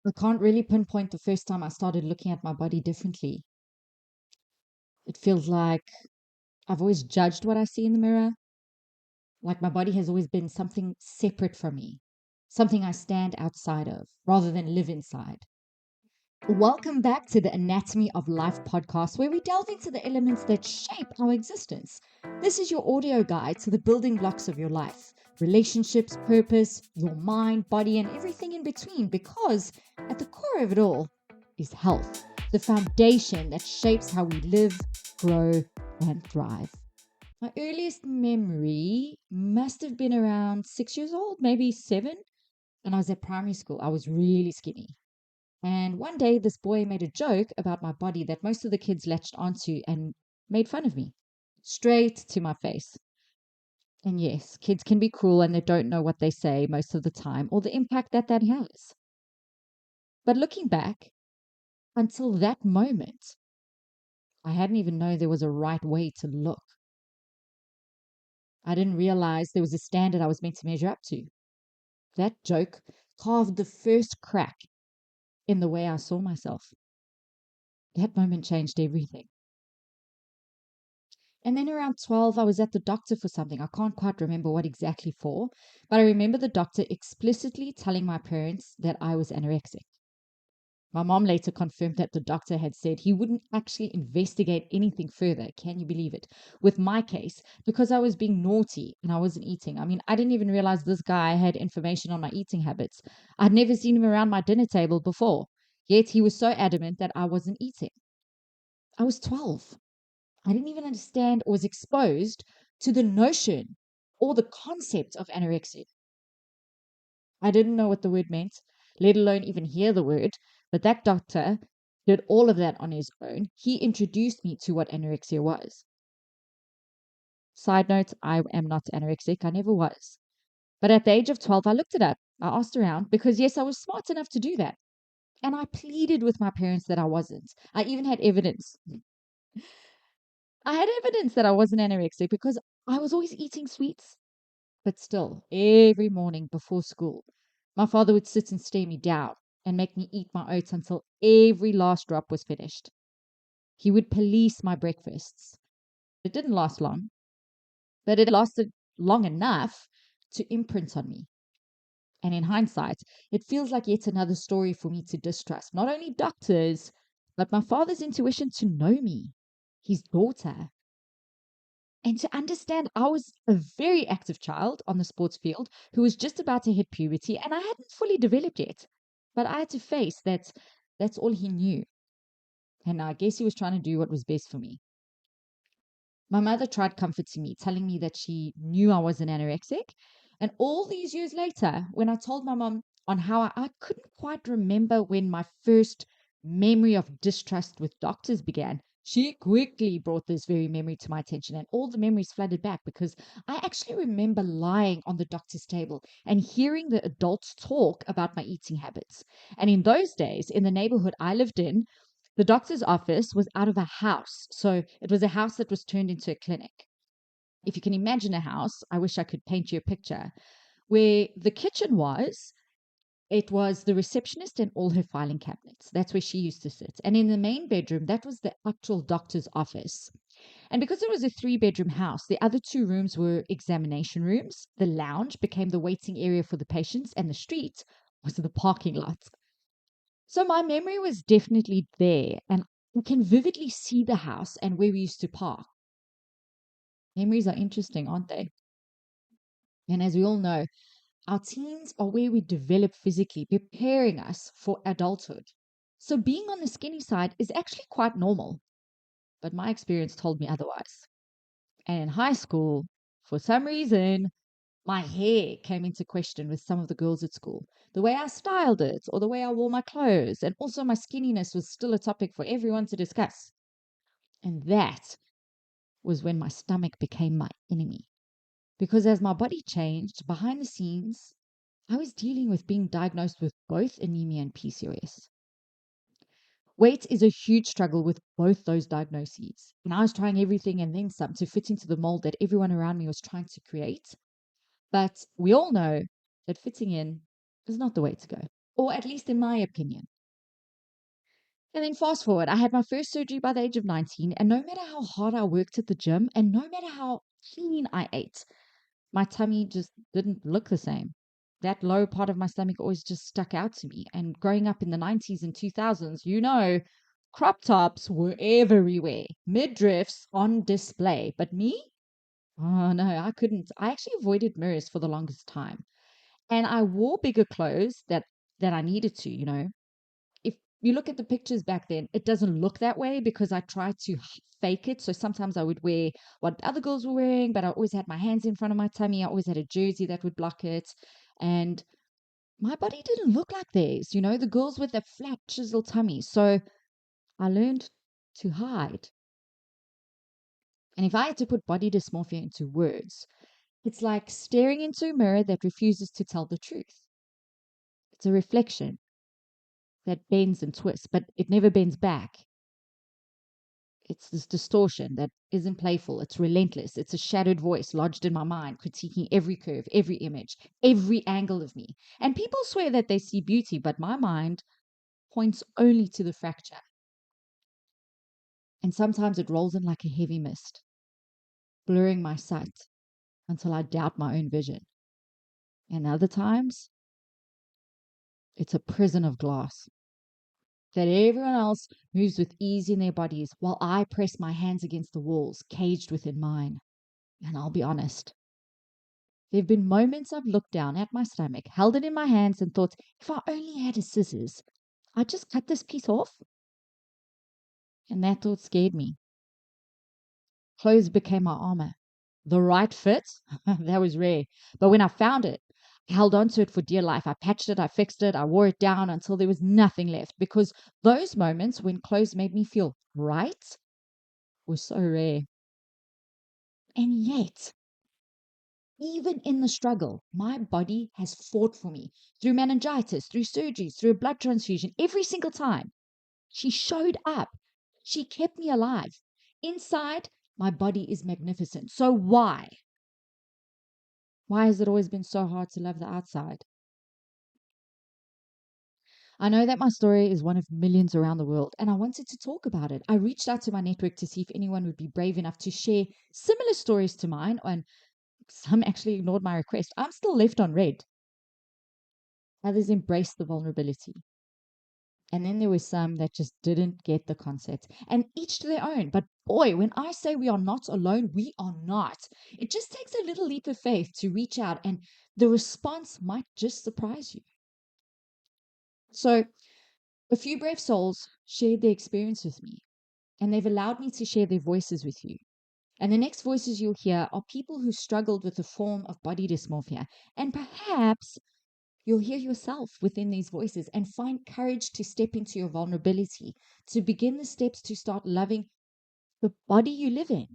I can't really pinpoint the first time I started looking at my body differently. It feels like I've always judged what I see in the mirror, like my body has always been something separate from me, something I stand outside of rather than live inside. Welcome back to the Anatomy of Life podcast, where we delve into the elements that shape our existence. This is your audio guide to the building blocks of your life: relationships, purpose, your mind, body, and everything in between, because at the core of it all is health, the foundation that shapes how we live, grow, and thrive. My earliest memory must have been around 6 years old, maybe seven. When I was at primary school, I was really skinny. And one day, this boy made a joke about my body that most of the kids latched onto and made fun of me straight to my face. And yes, kids can be cruel and they don't know what they say most of the time or the impact that that has. But looking back, until that moment, I hadn't even known there was a right way to look. I didn't realize there was a standard I was meant to measure up to. That joke carved the first crack in the way I saw myself. That moment changed everything. And then around 12, I was at the doctor for something. I can't quite remember what exactly for, but I remember the doctor explicitly telling my parents that I was anorexic. My mom later confirmed that the doctor had said he wouldn't actually investigate anything further, can you believe it, with my case, because I was being naughty and I wasn't eating. I mean, I didn't even realize this guy had information on my eating habits. I'd never seen him around my dinner table before, yet he was so adamant that I wasn't eating. I was 12. I didn't even understand or was exposed to the notion or the concept of anorexia. I didn't know what the word meant, let alone even hear the word, but that doctor did all of that on his own. He introduced me to what anorexia was. Side note, I am not anorexic. I never was. But at the age of 12, I looked it up. I asked around because, yes, I was smart enough to do that. And I pleaded with my parents that I wasn't. I even had evidence. I had evidence that I wasn't anorexic because I was always eating sweets. But still, every morning before school, my father would sit and stare me down and make me eat my oats until every last drop was finished. He would police my breakfasts. It didn't last long, but it lasted long enough to imprint on me. And in hindsight, it feels like yet another story for me to distrust not only doctors, but my father's intuition to know me, his daughter. And to understand I was a very active child on the sports field who was just about to hit puberty and I hadn't fully developed yet. But I had to face that that's all he knew. And I guess he was trying to do what was best for me. My mother tried comforting me, telling me that she knew I was an anorexic. And all these years later, when I told my mom on how I couldn't quite remember when my first memory of distrust with doctors began, she quickly brought this very memory to my attention. And all the memories flooded back because I actually remember lying on the doctor's table and hearing the adults talk about my eating habits. And in those days, in the neighborhood I lived in, the doctor's office was out of a house. So it was a house that was turned into a clinic. If you can imagine a house, I wish I could paint you a picture, where the kitchen was, it was the receptionist and all her filing cabinets. That's where she used to sit. And in the main bedroom, that was the actual doctor's office. And because it was a three-bedroom house, the other two rooms were examination rooms. The lounge became the waiting area for the patients, and the street was the parking lot. So my memory was definitely there, and I can vividly see the house and where we used to park. Memories are interesting, aren't they? And as we all know, our teens are where we develop physically, preparing us for adulthood. So being on the skinny side is actually quite normal, but my experience told me otherwise. And in high school, for some reason, my hair came into question with some of the girls at school. The way I styled it or the way I wore my clothes, and also my skinniness was still a topic for everyone to discuss. And that was when my stomach became my enemy. Because as my body changed behind the scenes, I was dealing with being diagnosed with both anemia and PCOS. Weight is a huge struggle with both those diagnoses. And I was trying everything and then some to fit into the mold that everyone around me was trying to create. But we all know that fitting in is not the way to go. or at least in my opinion. And then fast forward, I had my first surgery by the age of 19, and no matter how hard I worked at the gym and no matter how clean I ate, my tummy just didn't look the same. That low part of my stomach always just stuck out to me. And growing up in the 90s and 2000s, crop tops were everywhere, midriffs on display. But me? Oh no, I couldn't. I actually avoided mirrors for the longest time. And I wore bigger clothes that I needed to, If you look at the pictures back then, it doesn't look that way because I tried to fake it. So sometimes I would wear what other girls were wearing, but I always had my hands in front of my tummy. I always had a jersey that would block it. And my body didn't look like theirs, the girls with the flat chiseled tummies. So I learned to hide. And if I had to put body dysmorphia into words, it's like staring into a mirror that refuses to tell the truth. It's a reflection that bends and twists, but it never bends back. It's this distortion that isn't playful. It's relentless. It's a shadowed voice lodged in my mind, critiquing every curve, every image, every angle of me. And people swear that they see beauty, but my mind points only to the fracture. And sometimes it rolls in like a heavy mist, blurring my sight until I doubt my own vision. And other times, it's a prison of glass that everyone else moves with ease in their bodies while I press my hands against the walls, caged within mine. And I'll be honest, there have been moments I've looked down at my stomach, held it in my hands, and thought, if I only had a scissors, I'd just cut this piece off. And that thought scared me. Clothes became my armor. The right fit, that was rare. But when I found it, I held on to it for dear life. I patched it, I fixed it, I wore it down until there was nothing left. Because those moments when clothes made me feel right were so rare. And yet, even in the struggle, my body has fought for me through meningitis, through surgeries, through a blood transfusion. Every single time she showed up, she kept me alive. Inside, my body is magnificent. So why? Why has it always been so hard to love the outside? I know that my story is one of millions around the world, and I wanted to talk about it. I reached out to my network to see if anyone would be brave enough to share similar stories to mine, and some actually ignored my request. I'm still left on red. Others embraced the vulnerability. And then there were some that just didn't get the concept. And each to their own. But boy, when I say we are not alone, we are not. It just takes a little leap of faith to reach out, and the response might just surprise you. So, a few brave souls shared their experience with me, and they've allowed me to share their voices with you. And the next voices you'll hear are people who struggled with a form of body dysmorphia. And perhaps you'll hear yourself within these voices and find courage to step into your vulnerability, to begin the steps to start loving the body you live in.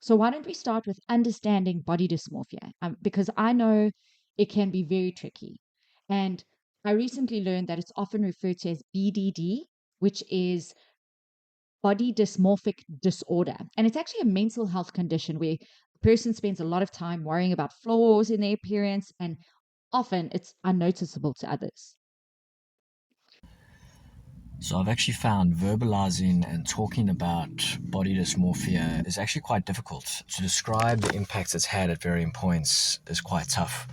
So, why don't we start with understanding body dysmorphia? Because I know it can be very tricky. And I recently learned that it's often referred to as BDD, which is body dysmorphic disorder. And it's actually a mental health condition where a person spends a lot of time worrying about flaws in their appearance, and often it's unnoticeable to others. So I've actually found verbalizing and talking about body dysmorphia is actually quite difficult. To describe the impacts it's had at varying points is quite tough.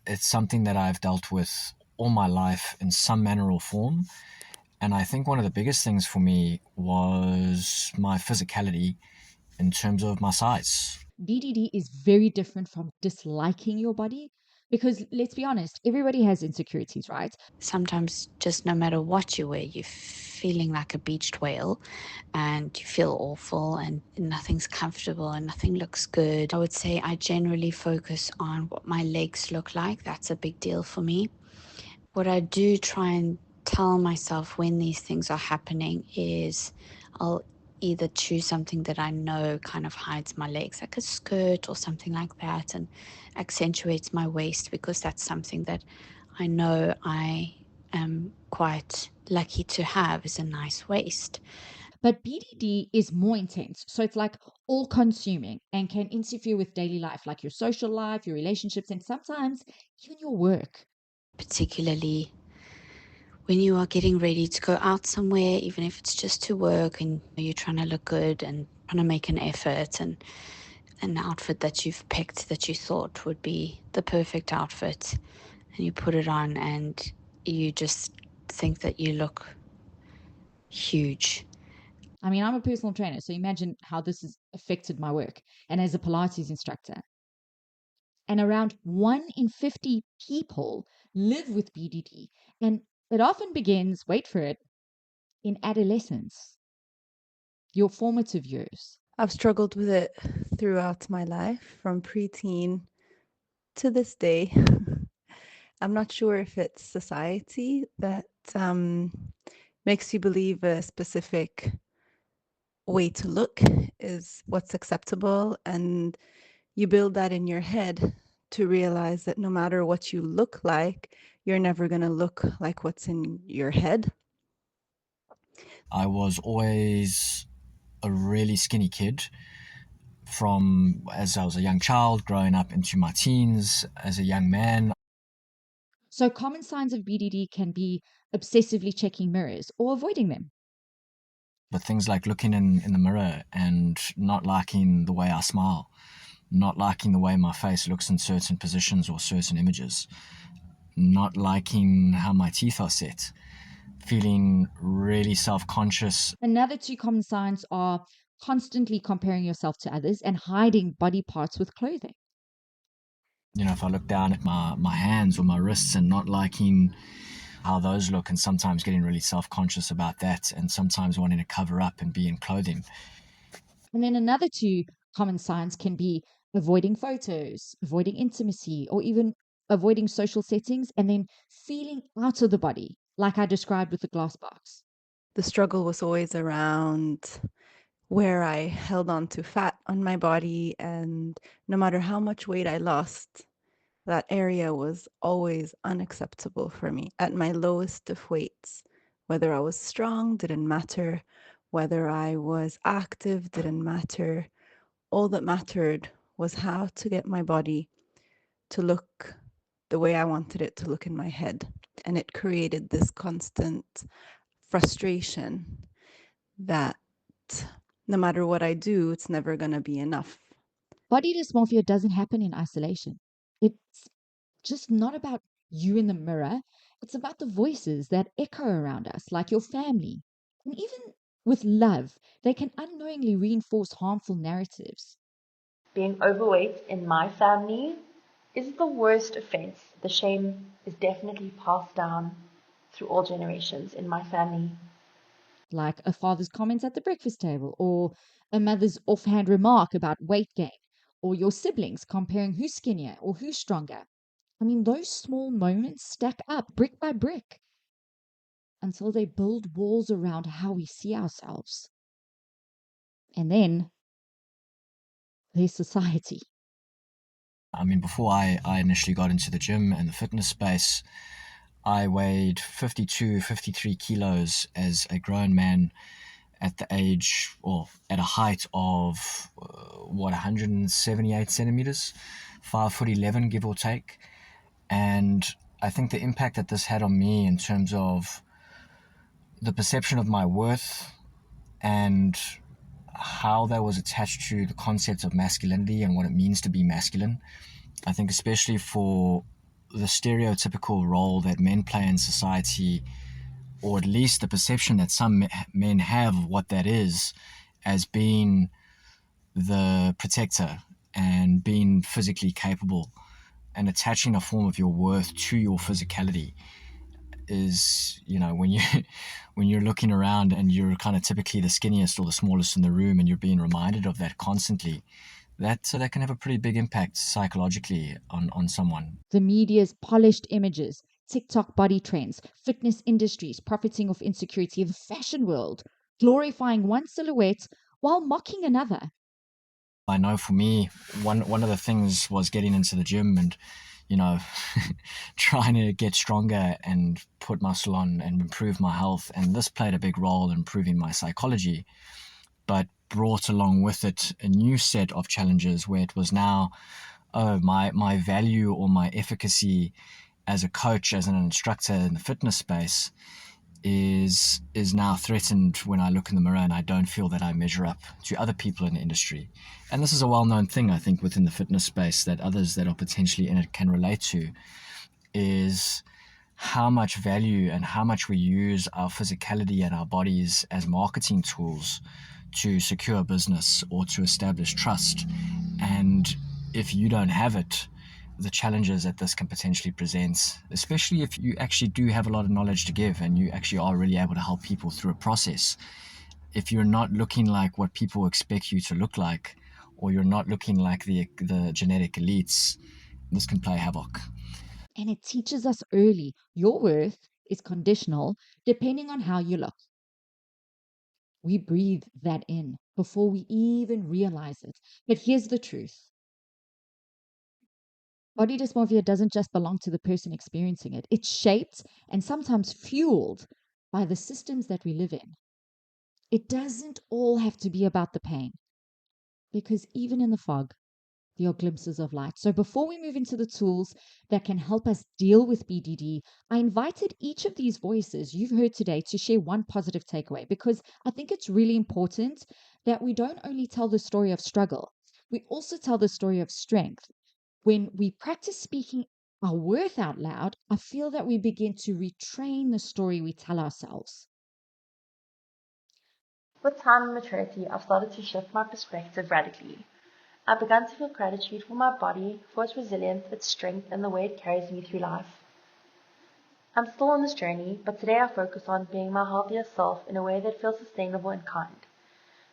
It's something that I've dealt with all my life in some manner or form. And I think one of the biggest things for me was my physicality in terms of my size. BDD is very different from disliking your body because let's be honest, everybody has insecurities, right? Sometimes just no matter what you wear, you're feeling like a beached whale and you feel awful and nothing's comfortable and nothing looks good. I would say I generally focus on what my legs look like. That's a big deal for me. What I do try and tell myself when these things are happening is I'll either choose something that I know kind of hides my legs, like a skirt or something like that, and accentuates my waist because that's something that I know I am quite lucky to have is a nice waist. But BDD is more intense. So it's like all consuming and can interfere with daily life, like your social life, your relationships, and sometimes even your work. particularly when you are getting ready to go out somewhere, even if it's just to work and you're trying to look good and trying to make an effort, and an outfit that you've picked that you thought would be the perfect outfit, and you put it on and you just think that you look huge. I mean, I'm a personal trainer, so imagine how this has affected my work and as a Pilates instructor. And around 1 in 50 people live with BDD. And it often begins, wait for it, in adolescence, your formative years. I've struggled with it throughout my life, from preteen to this day. I'm not sure if it's society that makes you believe a specific way to look is what's acceptable, and you build that in your head to realize that no matter what you look like, you're never going to look like what's in your head. I was always a really skinny kid from as I was a young child, growing up into my teens, as a young man. So, common signs of BDD can be obsessively checking mirrors or avoiding them. But things like looking in the mirror and not liking the way I smile, not liking the way my face looks in certain positions or certain images, not liking how my teeth are set, feeling really self-conscious. Another two common signs are constantly comparing yourself to others and hiding body parts with clothing. You know, if I look down at my hands or my wrists and not liking how those look, and sometimes getting really self-conscious about that, and sometimes wanting to cover up and be in clothing. And then another two common signs can be avoiding photos, avoiding intimacy, or even avoiding social settings, and then feeling out of the body, like I described with the glass box. The struggle was always around where I held on to fat on my body, and no matter how much weight I lost, that area was always unacceptable for me at my lowest of weights. Whether I was strong didn't matter, whether I was active didn't matter. All that mattered was how to get my body to look the way I wanted it to look in my head. And it created this constant frustration that no matter what I do, it's never going to be enough. Body dysmorphia doesn't happen in isolation. It's just not about you in the mirror. It's about the voices that echo around us, like your family. And even with love, they can unknowingly reinforce harmful narratives. Being overweight in my family is the worst offense. The shame is definitely passed down through all generations in my family. Like a father's comments at the breakfast table, or a mother's offhand remark about weight gain, or your siblings comparing who's skinnier or who's stronger. I mean, those small moments stack up brick by brick until they build walls around how we see ourselves. And then there's society. I mean, before I initially got into the gym and the fitness space, I weighed 52, 53 kilos as a grown man at the age, or at a height of, 178 centimeters, 5'11", give or take. And I think the impact that this had on me in terms of the perception of my worth and how that was attached to the concept of masculinity and what it means to be masculine. I think especially for the stereotypical role that men play in society, or at least the perception that some men have of what that is, as being the protector and being physically capable, and attaching a form of your worth to your physicality, is, you know, when you when you're looking around and you're kind of typically the skinniest or the smallest in the room, and you're being reminded of that constantly, that can have a pretty big impact psychologically on someone. The media's polished images, TikTok body trends, fitness industries profiting off insecurity, the fashion world glorifying one silhouette while mocking another. I know for me, one of the things was getting into the gym and, you know, trying to get stronger and put muscle on and improve my health. And this played a big role in improving my psychology, but brought along with it a new set of challenges where it was now, oh, my value or my efficacy as a coach, as an instructor in the fitness space, is now threatened when I look in the mirror and I don't feel that I measure up to other people in the industry. And this is a well-known thing, I think, within the fitness space that others that are potentially in it can relate to, is how much value and how much we use our physicality and our bodies as marketing tools to secure business or to establish trust. And if you don't have it, the challenges that this can potentially present, especially if you actually do have a lot of knowledge to give and you actually are really able to help people through a process. If you're not looking like what people expect you to look like, or you're not looking like the genetic elites, this can play havoc. And it teaches us early your worth is conditional depending on how you look. We breathe that in before we even realize it. But here's the truth. Body dysmorphia doesn't just belong to the person experiencing it. It's shaped and sometimes fueled by the systems that we live in. It doesn't all have to be about the pain, because even in the fog, there are glimpses of light. So before we move into the tools that can help us deal with BDD, I invited each of these voices you've heard today to share one positive takeaway, because I think it's really important that we don't only tell the story of struggle, we also tell the story of strength. When we practice speaking our worth out loud, I feel that we begin to retrain the story we tell ourselves. With time and maturity, I've started to shift my perspective radically. I've begun to feel gratitude for my body, for its resilience, its strength, and the way it carries me through life. I'm still on this journey, but today I focus on being my healthiest self in a way that feels sustainable and kind.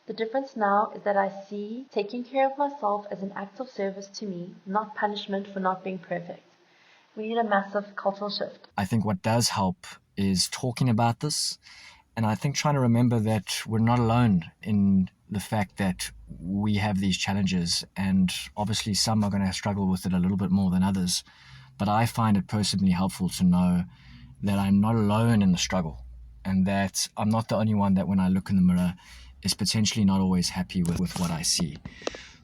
The difference now is that I see taking care of myself as an act of service to me, not punishment for not being perfect. We need a massive cultural shift. I think what does help is talking about this. And I think trying to remember that we're not alone in the fact that we have these challenges. And obviously some are going to struggle with it a little bit more than others. But I find it personally helpful to know that I'm not alone in the struggle, and that I'm not the only one that when I look in the mirror is potentially not always happy with what I see.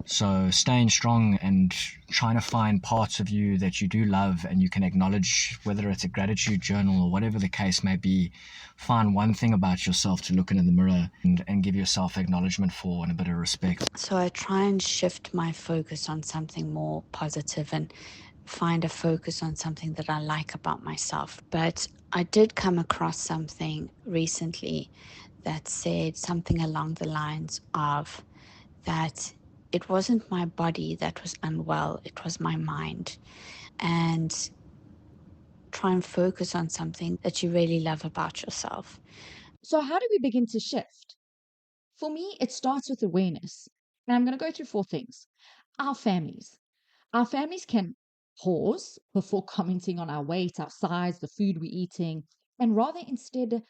So staying strong and trying to find parts of you that you do love and you can acknowledge, whether it's a gratitude journal or whatever the case may be, find one thing about yourself to look into the mirror and give yourself acknowledgement for and a bit of respect. So I try and shift my focus on something more positive and find a focus on something that I like about myself. But I did come across something recently that said something along the lines of that it wasn't my body that was unwell, it was my mind. And try and focus on something that you really love about yourself. So how do we begin to shift? For me, it starts with awareness. And I'm going to go through 4 things. Our families. Our families can pause before commenting on our weight, our size, the food we're eating. And rather, instead of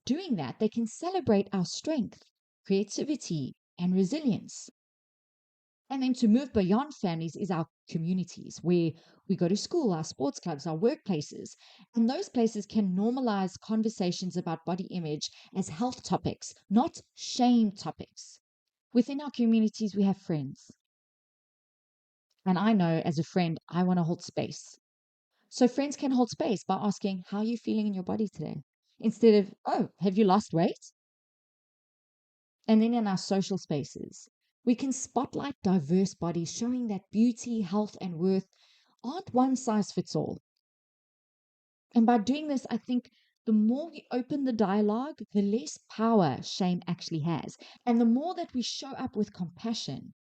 doing that, they can celebrate our strength, creativity, and resilience. And then to move beyond families is our communities, where we go to school, our sports clubs, our workplaces. And those places can normalize conversations about body image as health topics, not shame topics. Within our communities, we have friends. And I know as a friend, I want to hold space. So friends can hold space by asking, how are you feeling in your body today? Instead of, oh, have you lost weight? And then in our social spaces, we can spotlight diverse bodies, showing that beauty, health, and worth aren't one size fits all. And by doing this, I think the more we open the dialogue, the less power shame actually has. And the more that we show up with compassion,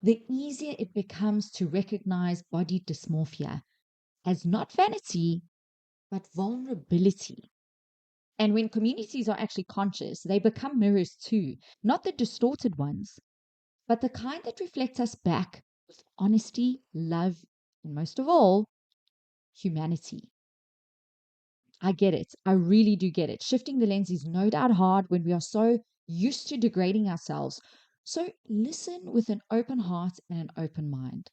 the easier it becomes to recognize body dysmorphia as not vanity, but vulnerability. And when communities are actually conscious, they become mirrors too, not the distorted ones, but the kind that reflect us back with honesty, love, and most of all, humanity. I get it. I really do get it. Shifting the lens is no doubt hard when we are so used to degrading ourselves. So listen with an open heart and an open mind.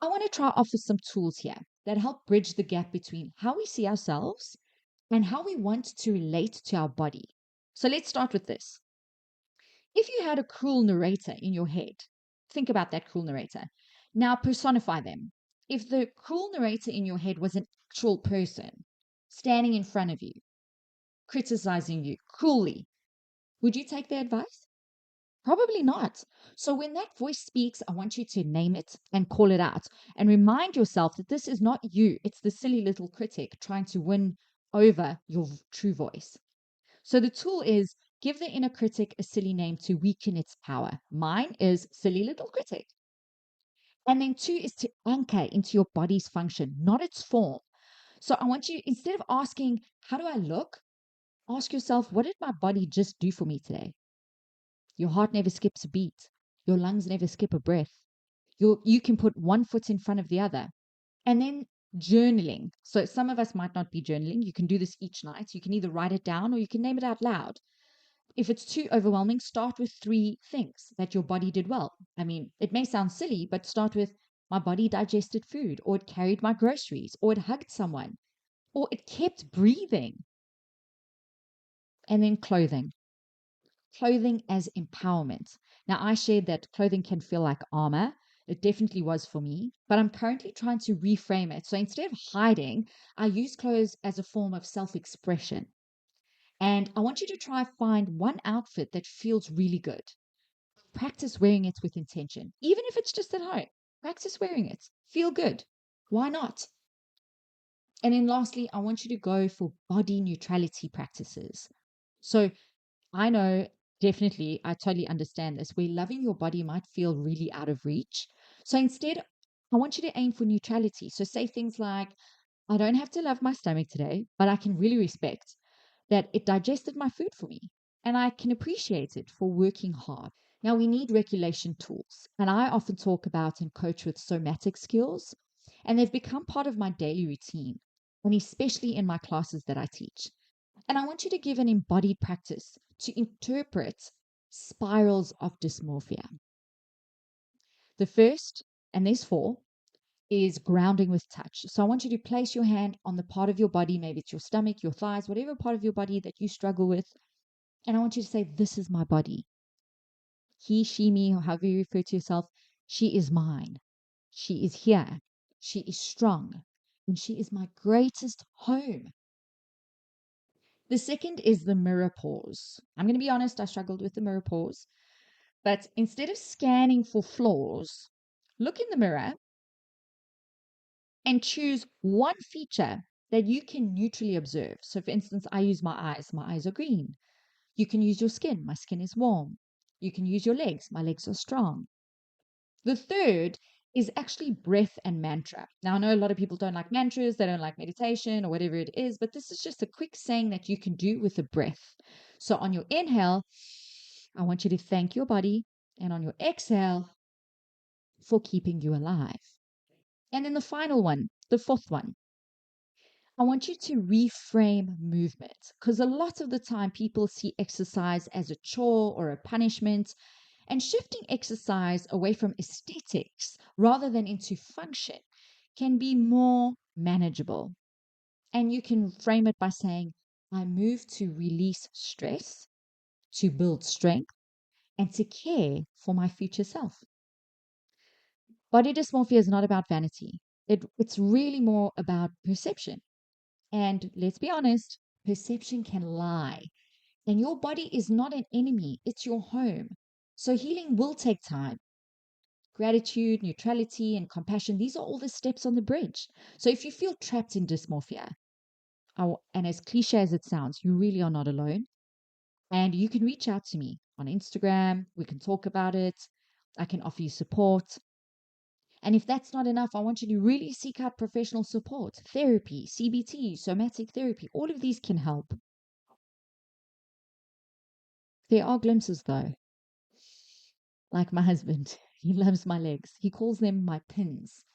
I want to try offer some tools here that help bridge the gap between how we see ourselves and how we want to relate to our body. So let's start with this. If you had a cruel narrator in your head, think about that cruel narrator. Now personify them. If the cruel narrator in your head was an actual person standing in front of you, criticizing you cruelly, would you take their advice? Probably not. So when that voice speaks, I want you to name it and call it out and remind yourself that this is not you. It's the silly little critic trying to win over your true voice. So the tool is give the inner critic a silly name to weaken its power. Mine is silly little critic. And then 2 is to anchor into your body's function, not its form. So I want you, instead of asking, how do I look? Ask yourself, what did my body just do for me today? Your heart never skips a beat. Your lungs never skip a breath. You can put one foot in front of the other. And then journaling. So some of us might not be journaling. You can do this each night. You can either write it down or you can name it out loud. If it's too overwhelming, start with 3 things that your body did well. I mean, it may sound silly, but start with my body digested food, or it carried my groceries, or it hugged someone, or it kept breathing. And then clothing. Clothing as empowerment. Now, I shared that clothing can feel like armor. It definitely was for me, but I'm currently trying to reframe it. So instead of hiding, I use clothes as a form of self-expression. And I want you to try find one outfit that feels really good. Practice wearing it with intention. Even if it's just at home, practice wearing it. Feel good. Why not? And then lastly, I want you to go for body neutrality practices. So I know definitely, I totally understand this, where loving your body might feel really out of reach. So instead, I want you to aim for neutrality. So say things like, I don't have to love my stomach today, but I can really respect that it digested my food for me. And I can appreciate it for working hard. Now, we need regulation tools. And I often talk about and coach with somatic skills. And they've become part of my daily routine, and especially in my classes that I teach. And I want you to give an embodied practice to interpret spirals of dysmorphia. The first, and there's 4, is grounding with touch. So I want you to place your hand on the part of your body, maybe it's your stomach, your thighs, whatever part of your body that you struggle with. And I want you to say, this is my body. He, she, me, or however you refer to yourself, she is mine. She is here. She is strong. And she is my greatest home. The second is the mirror pause. I'm going to be honest, I struggled with the mirror pause. But instead of scanning for flaws, look in the mirror and choose one feature that you can neutrally observe. So for instance, I use my eyes. My eyes are green. You can use your skin. My skin is warm. You can use your legs. My legs are strong. The third is actually breath and mantra. Now, I know a lot of people don't like mantras, they don't like meditation or whatever it is, but this is just a quick saying that you can do with a breath. So on your inhale, I want you to thank your body, and on your exhale, for keeping you alive. And then the final one, the 4th one, I want you to reframe movement, because a lot of the time people see exercise as a chore or a punishment, and shifting exercise away from aesthetics rather than into function can be more manageable. And you can frame it by saying, I move to release stress, to build strength, and to care for my future self. Body dysmorphia is not about vanity. It's really more about perception. And let's be honest, perception can lie. And your body is not an enemy, it's your home. So healing will take time. Gratitude, neutrality, and compassion, these are all the steps on the bridge. So if you feel trapped in dysmorphia, and as cliche as it sounds, you really are not alone. And you can reach out to me on Instagram. We can talk about it. I can offer you support. And if that's not enough, I want you to really seek out professional support, therapy, CBT, somatic therapy. All of these can help. There are glimpses though. Like my husband, he loves my legs. He calls them my pins.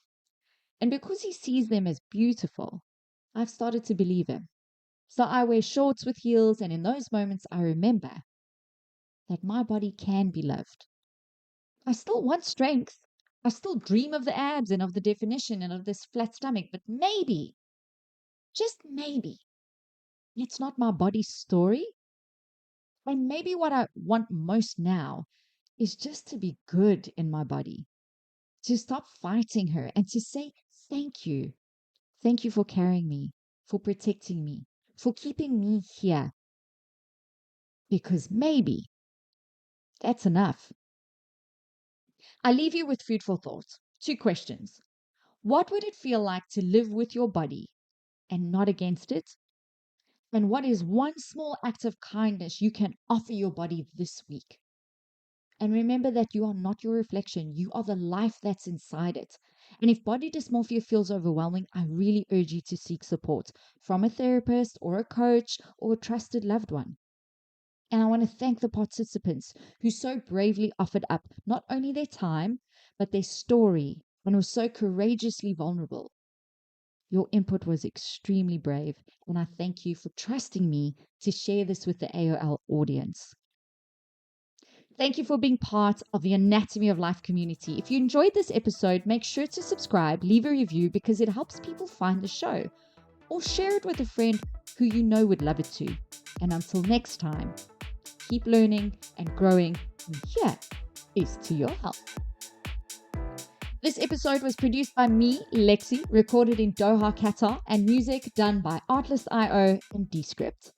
And because he sees them as beautiful, I've started to believe him. So I wear shorts with heels, and in those moments I remember that my body can be loved. I still want strength. I still dream of the abs and of the definition and of this flat stomach, but maybe, just maybe, it's not my body's story. And maybe what I want most now is just to be good in my body, to stop fighting her and to say thank you Thank you for carrying me, for protecting me, for keeping me here. Because maybe that's enough. I leave you with food for thought. 2 questions. What would it feel like to live with your body and not against it? And what is one small act of kindness you can offer your body this week? And remember that you are not your reflection. You are the life that's inside it. And if body dysmorphia feels overwhelming, I really urge you to seek support from a therapist or a coach or a trusted loved one. And I want to thank the participants who so bravely offered up not only their time, but their story and were so courageously vulnerable. Your input was extremely brave, and I thank you for trusting me to share this with the AOL audience. Thank you for being part of the Anatomy of Life community. If you enjoyed this episode, make sure to subscribe, leave a review because it helps people find the show, or share it with a friend who you know would love it too. And until next time, keep learning and growing, and here is to your health. This episode was produced by me, Lexi, recorded in Doha, Qatar, and music done by Artlist.io and Descript.